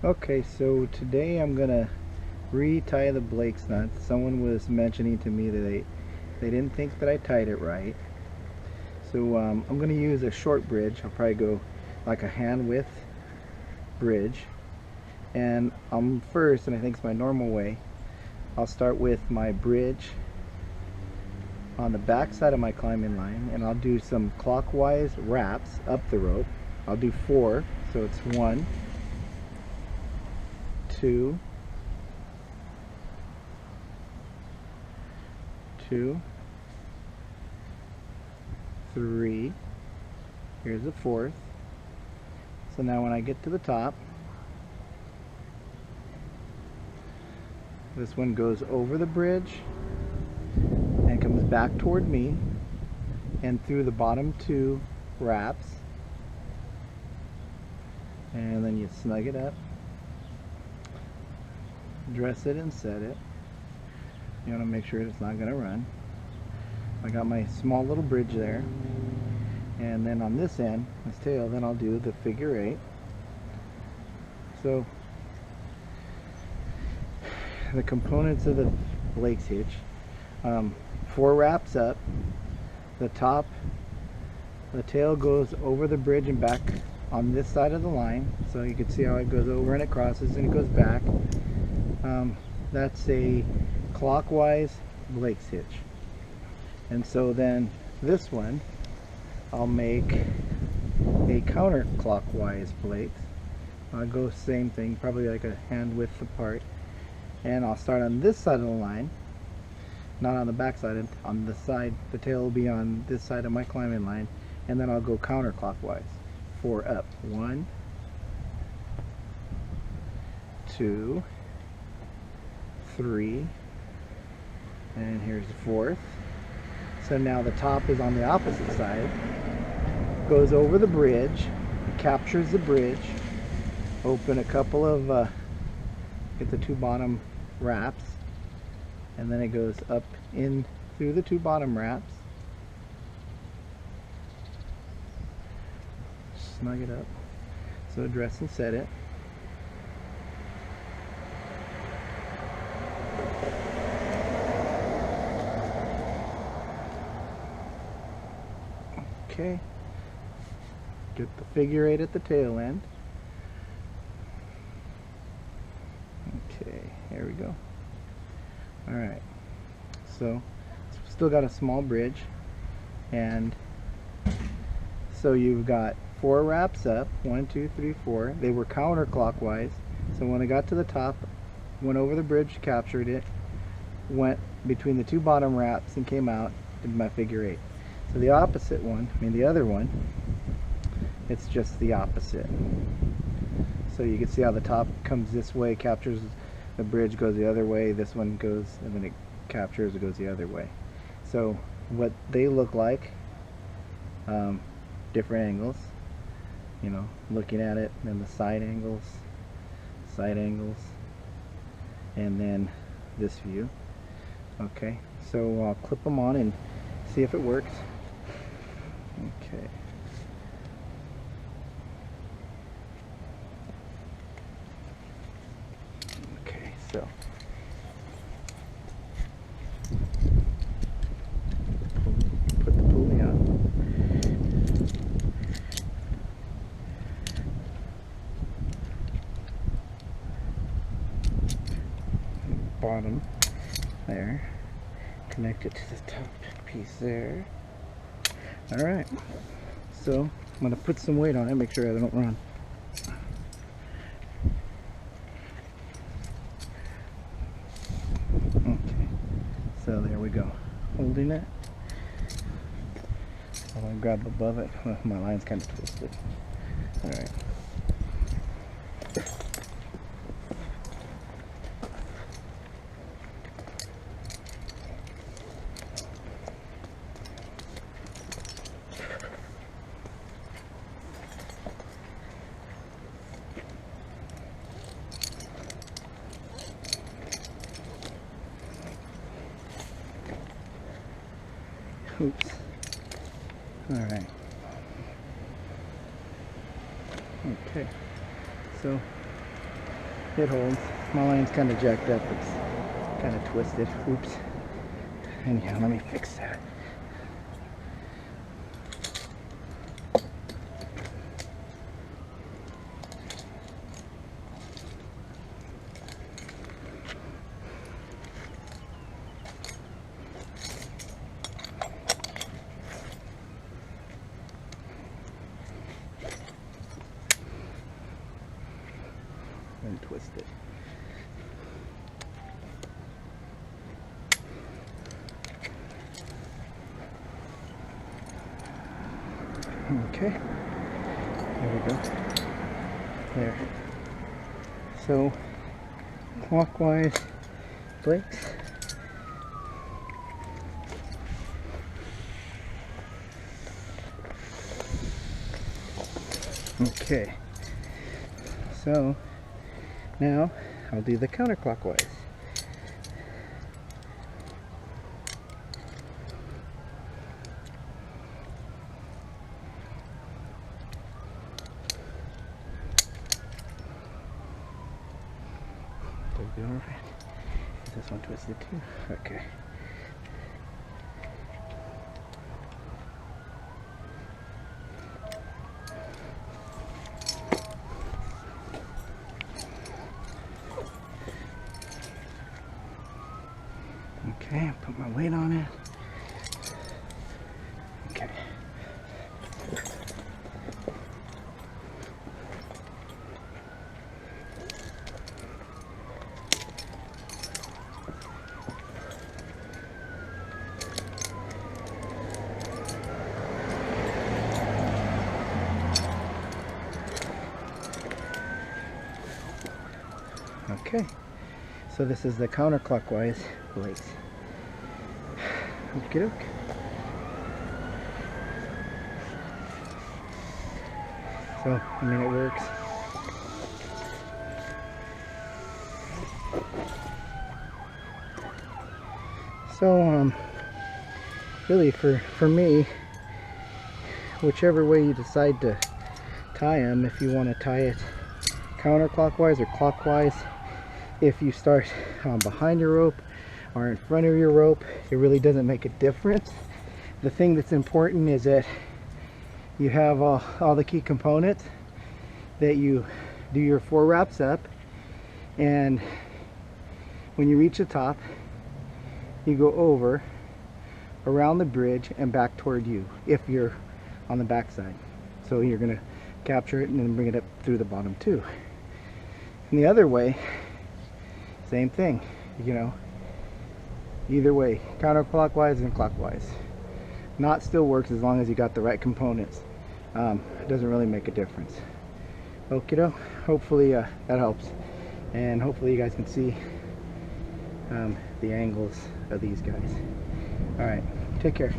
Okay, so today I'm gonna retie the Blake's nut. Someone was mentioning to me that they didn't think that I tied it right. So I'm gonna use a short bridge. I'll probably go like a hand width bridge. And first, and I think it's my normal way, I'll start with my bridge on the back side of my climbing line, and I'll do some clockwise wraps up the rope. I'll do 4, so it's 1, 2, 2, 3, here's the 4th. So now when I get to the top, this one goes over the bridge and comes back toward me and through the bottom 2 wraps, and then you snug it up, dress it and set it. You want to make sure it's not going to run. I got my small little bridge there, and then on this end, this tail, then I'll do the figure 8. So the components of the Blake's hitch: 4 wraps up, the top, the tail goes over the bridge and back on this side of the line, so you can see how it goes over and it crosses and it goes back. That's a clockwise Blake's hitch. And so then this one, I'll make a counterclockwise Blake's. I'll go same thing, probably like a hand width apart, and I'll start on this side of the line, not on the back side, on the side. The tail will be on this side of my climbing line, and then I'll go counterclockwise. 4 up, 1, 2, 3, and here's the 4th. So now the top is on the opposite side, goes over the bridge, captures the bridge, open a couple of, get the 2 bottom wraps, and then it goes up in through the 2 bottom wraps, snug it up, so dress and set it. Okay, get the figure 8 at the tail end. Okay, here we go. Alright, so still got a small bridge, and so you've got 4 wraps up, 1, 2, 3, 4. They were counterclockwise, so when I got to the top, went over the bridge, captured it, went between the 2 bottom wraps and came out, did my figure 8. So the opposite one, the other one, it's just the opposite. So you can see how the top comes this way, captures the bridge, goes the other way. This one goes, and then it captures, it goes the other way. So what they look like, different angles, looking at it, and the side angles, and then this view. Okay, so I'll clip them on and see if it works. Okay. Okay, so put the pulley on. Bottom there. Connect it to the top piece there. Alright, so I'm going to put some weight on it, make sure I don't run. Okay, so there we go. Holding it. I'm going to grab above it. Well, my line's kind of twisted. Alright. Oops. Alright. Okay. So It holds. My line's kind of jacked up. It's kind of twisted. Oops. Anyhow, let me fix that. And twist it. Okay, there we go. There. So, clockwise brakes. Okay, so now I'll do the counterclockwise. All right. Is this one twisted too? Okay. Okay, I'll put my weight on it. Okay. Okay, so this is the counterclockwise blades. Okie doke. So, I mean, it works. So, really for me, whichever way you decide to tie them, if you want to tie it counterclockwise or clockwise, if you start behind your rope or in front of your rope, it really doesn't make a difference. The thing that's important is that you have all the key components, that you do your 4 wraps up, and when you reach the top, you go over, around the bridge, and back toward you if you're on the back side. So you're going to capture it and then bring it up through the bottom too. And the other way, same thing, you know, either way, counterclockwise and clockwise. Knot still works as long as you got the right components. It doesn't really make a difference. Okie doke. Hopefully that helps, and hopefully you guys can see the angles of these guys. All right, take care.